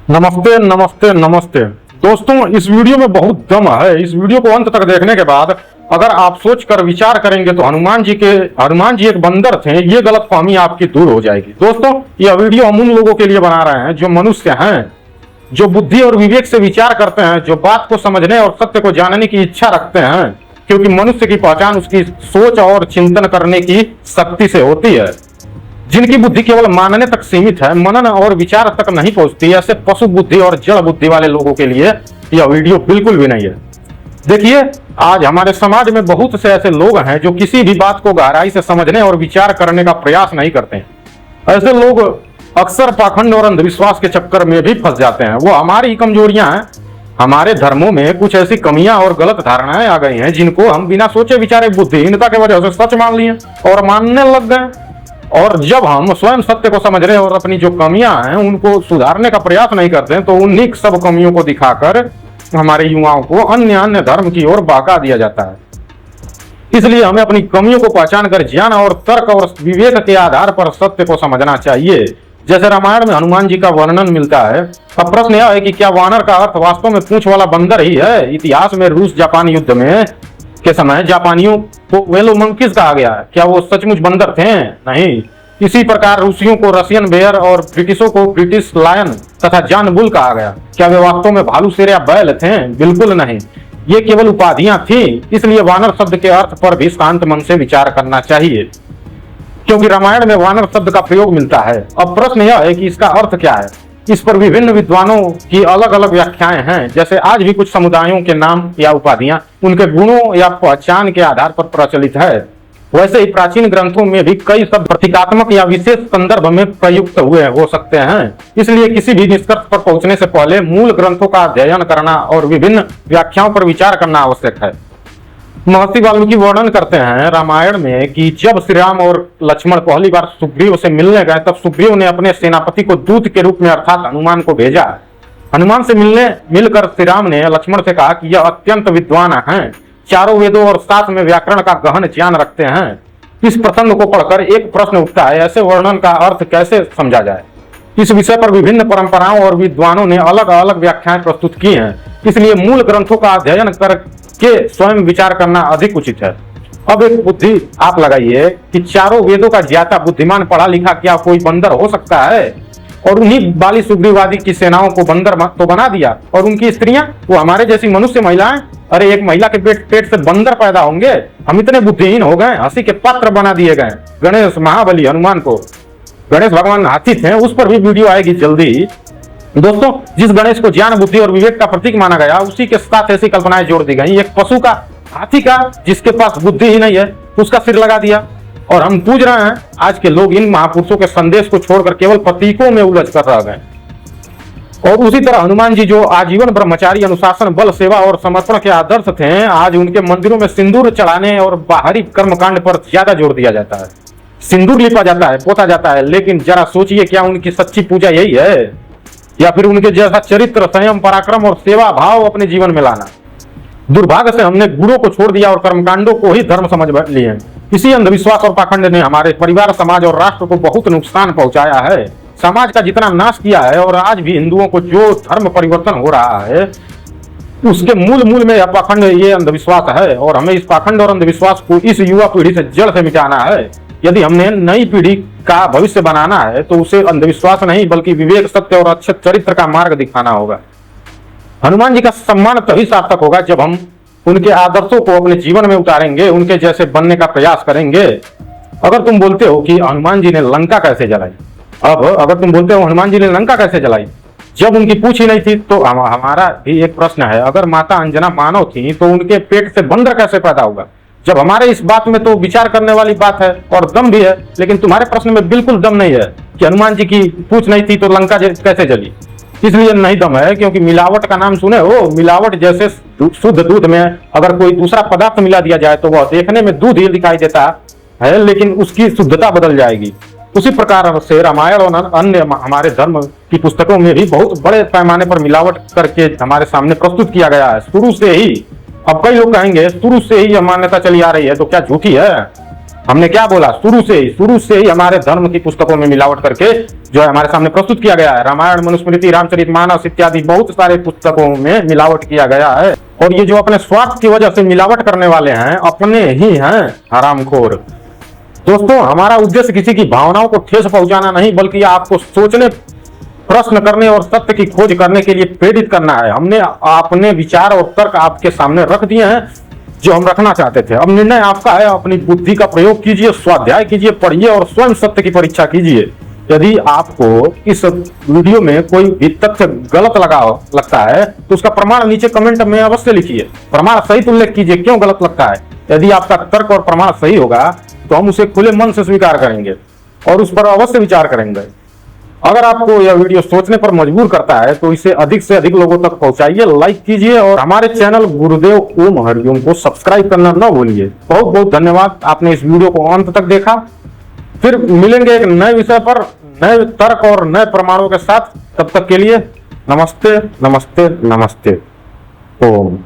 नमस्ते नमस्ते नमस्ते दोस्तों, इस वीडियो में बहुत दम है। इस वीडियो को अंत तक देखने के बाद अगर आप सोच कर विचार करेंगे तो हनुमान जी एक बंदर थे, ये गलतफहमी आपकी दूर हो जाएगी। दोस्तों, यह वीडियो हम उन लोगों के लिए बना रहे हैं जो मनुष्य हैं, जो बुद्धि और विवेक से विचार करते हैं, जो बात को समझने और सत्य को जानने की इच्छा रखते हैं, क्योंकि मनुष्य की पहचान उसकी सोच और चिंतन करने की शक्ति से होती है। जिनकी बुद्धि केवल मानने तक सीमित है, मनन और विचार तक नहीं पहुंचती, ऐसे पशु बुद्धि और जड़ बुद्धि वाले लोगों के लिए यह वीडियो बिल्कुल भी नहीं है। देखिए, आज हमारे समाज में बहुत से ऐसे लोग हैं जो किसी भी बात को गहराई से समझने और विचार करने का प्रयास नहीं करते हैं। ऐसे लोग अक्सर पाखंड और अंधविश्वास के चक्कर में भी फंस जाते हैं। वो हमारी ही कमजोरियां हैं। हमारे धर्मों में कुछ ऐसी कमियां और गलत धारणाएं आ गई हैं जिनको हम बिना सोचे विचारे बुद्धिहीनता की वजह से सच मान लिए और मानने लग गए। और जब हम स्वयं सत्य को समझ रहे और अपनी जो कमियां हैं उनको सुधारने का प्रयास नहीं करते हैं, तो उन्हीं सब कमियों को दिखाकर हमारे युवाओं को अन्य धर्म की ओर बहका दिया जाता है। इसलिए हमें अपनी कमियों को पहचान कर ज्ञान और तर्क और विवेक के आधार पर सत्य को समझना चाहिए। जैसे रामायण में हनुमान जी का वर्णन मिलता है। अब प्रश्न यह है कि क्या वानर का अर्थ वास्तव में पूंछ वाला बंदर ही है? इतिहास में रूस जापान युद्ध में के समय जापानियों को वेलो मंकीज कहा गया है। क्या वो सचमुच बंदर थे? नहीं। इसी प्रकार रूसियों को रशियन बेयर और ब्रिटिशों को ब्रिटिश लायन तथा जॉन बुल कहा गया। क्या वे वास्तव में भालू, शेर या बैल थे? बिल्कुल नहीं। ये केवल उपाधियां थी। इसलिए वानर शब्द के अर्थ पर भी शांत मन से विचार करना चाहिए, क्योंकि रामायण में वानर शब्द का प्रयोग मिलता है। अब प्रश्न यह है कि इसका अर्थ क्या है। इस पर विभिन्न विद्वानों की अलग अलग व्याख्याएं हैं। जैसे आज भी कुछ समुदायों के नाम या उपाधियां उनके गुणों या पहचान के आधार पर प्रचलित है, वैसे ही प्राचीन ग्रंथों में भी कई शब्द प्रतीकात्मक या विशेष संदर्भ में प्रयुक्त हुए हो सकते हैं। इसलिए किसी भी निष्कर्ष पर पहुंचने से पहले मूल ग्रंथों का अध्ययन करना और विभिन्न व्याख्याओं पर विचार करना आवश्यक है। महर्षि वाल्मीकि वर्णन करते हैं रामायण में कि जब श्री राम और लक्ष्मण पहली बार सुग्रीव से मिलने गए, तब सुग्रीव ने अपने सेनापति को दूत के रूप में अर्थात हनुमान को भेजा। हनुमान से मिलकर श्री राम ने लक्ष्मण से कहा कि यह अत्यंत विद्वान हैं, चारों वेदों और साथ में व्याकरण का गहन ज्ञान रखते हैं। इस प्रसंग को पढ़कर एक प्रश्न उठता है, ऐसे वर्णन का अर्थ कैसे समझा जाए। इस विषय पर विभिन्न परंपराओं और विद्वानों ने अलग अलग व्याख्याएं प्रस्तुत की हैं। इसलिए मूल ग्रंथों का अध्ययन करके स्वयं विचार करना अधिक उचित है। अब एक बुद्धि आप लगाइए कि चारों वेदों का ज्ञाता, बुद्धिमान, पढ़ा लिखा क्या कोई बंदर हो सकता है? और उन्हीं बाली सुग्रीवादी की सेनाओं को बंदर तो बना दिया, और उनकी स्त्रियां वो हमारे जैसी मनुष्य महिलाएं। अरे एक महिला के पेट से बंदर पैदा होंगे? हम इतने बुद्धिहीन हो गए, हंसी के पात्र बना दिए गए। गणेश, महाबली, हनुमान को गणेश भगवान हाथी थे, उस पर भी वीडियो आएगी जल्दी। दोस्तों, जिस गणेश को ज्ञान, बुद्धि और विवेक का प्रतीक माना गया, उसी के साथ ऐसी कल्पनाएं जोड़ दी गई। एक पशु का, हाथी का, जिसके पास बुद्धि ही नहीं है, उसका सिर लगा दिया। और हम पूछ रहे हैं आज के लोग इन महापुरुषों के संदेश को छोड़कर केवल प्रतीकों में उलझ कर रह गए। और उसी तरह हनुमान जी जो आजीवन ब्रह्मचारी, अनुशासन, बल, सेवा और समर्पण के आदर्श थे, आज उनके मंदिरों में सिंदूर चढ़ाने और बाहरी कर्मकांड पर ज्यादा जोर दिया जाता है। सिंदूर लिपा जाता है, पोता जाता है, लेकिन जरा सोचिए, क्या उनकी सच्ची पूजा यही है? या फिर उनके जैसा चरित्र, संयम, पराक्रम और सेवा भाव अपने जीवन में लाना? दुर्भाग्य से हमने गुणों को छोड़ दिया और कर्मकांडों को ही धर्म समझ लिए। इसी अंधविश्वास और पाखंड ने हमारे परिवार, समाज और राष्ट्र को बहुत नुकसान पहुंचाया है। समाज का जितना नाश किया है, और आज भी हिंदुओं को जो धर्म परिवर्तन हो रहा है, उसके मूल में यह पाखंड, ये अंधविश्वास है। और हमें इस पाखंड और अंधविश्वास को इस युवा पीढ़ी से जड़ से मिटाना है। यदि हमने नई पीढ़ी का भविष्य बनाना है तो उसे अंधविश्वास नहीं बल्कि विवेक, सत्य और अच्छे चरित्र का मार्ग दिखाना होगा। हनुमान जी का सम्मान तभी सार्थक होगा जब हम उनके आदर्शों को अपने जीवन में उतारेंगे, उनके जैसे बनने का प्रयास करेंगे। अगर तुम बोलते हो कि हनुमान जी ने लंका कैसे जलाई, अगर तुम बोलते हो हनुमान जी ने लंका कैसे जलाई जब उनकी पूछ ही नहीं थी, तो हमारा भी एक प्रश्न है, अगर माता अंजना मानव थी तो उनके पेट से बंदर कैसे पैदा होगा? जब हमारे इस बात में तो विचार करने वाली बात है और दम भी है, लेकिन तुम्हारे प्रश्न में बिल्कुल दम नहीं है कि हनुमान जी की पूछ नहीं थी तो लंका कैसे जली। इसलिए नहीं दम है क्योंकि मिलावट का नाम सुने हो। मिलावट जैसे शुद्ध दूध में अगर कोई दूसरा पदार्थ मिला दिया जाए तो वह देखने में दूध ही दिखाई देता है, लेकिन उसकी शुद्धता बदल जाएगी। उसी प्रकार से रामायण और अन्य हमारे धर्म की पुस्तकों में भी बहुत बड़े पैमाने पर मिलावट करके हमारे सामने प्रस्तुत किया गया है, शुरू से ही। अब कई लोग कहेंगे शुरू से ही यह मान्यता चली आ रही है तो क्या झूठी है? हमने क्या बोला, शुरू से ही हमारे धर्म की पुस्तकों में मिलावट करके जो है हमारे सामने प्रस्तुत किया गया है। रामायण, मनुस्मृति, रामचरितमानस इत्यादि बहुत सारे पुस्तकों में मिलावट किया गया है। और ये जो अपने स्वार्थ की वजह से मिलावट करने वाले हैं, अपने ही हैं हरामखोर। दोस्तों, हमारा उद्देश्य किसी की भावनाओं को ठेस पहुंचाना नहीं, बल्कि आपको सोचने, प्रश्न करने और सत्य की खोज करने के लिए प्रेरित करना है। हमने अपने विचार और तर्क आपके सामने रख दिए हैं जो हम रखना चाहते थे। अब निर्णय आपका है। अपनी बुद्धि का प्रयोग कीजिए, स्वाध्याय कीजिए, पढ़िए और स्वयं सत्य की परीक्षा कीजिए। यदि आपको इस वीडियो में कोई भी तथ्य गलत लगता है तो उसका प्रमाण नीचे कमेंट में अवश्य लिखिए। प्रमाण सहित उल्लेख कीजिए क्यों गलत लगता है। यदि आपका तर्क और प्रमाण सही होगा तो हम उसे खुले मन से स्वीकार करेंगे और उस पर अवश्य विचार करेंगे। अगर आपको यह वीडियो सोचने पर मजबूर करता है तो इसे अधिक से अधिक लोगों तक पहुंचाइए, लाइक कीजिए और हमारे चैनल गुरुदेव ओम हरिओम को सब्सक्राइब करना न भूलिए। बहुत बहुत धन्यवाद, आपने इस वीडियो को अंत तक देखा। फिर मिलेंगे एक नए विषय पर, नए तर्क और नए प्रमाणों के साथ। तब तक के लिए नमस्ते, नमस्ते, नमस्ते। ओम।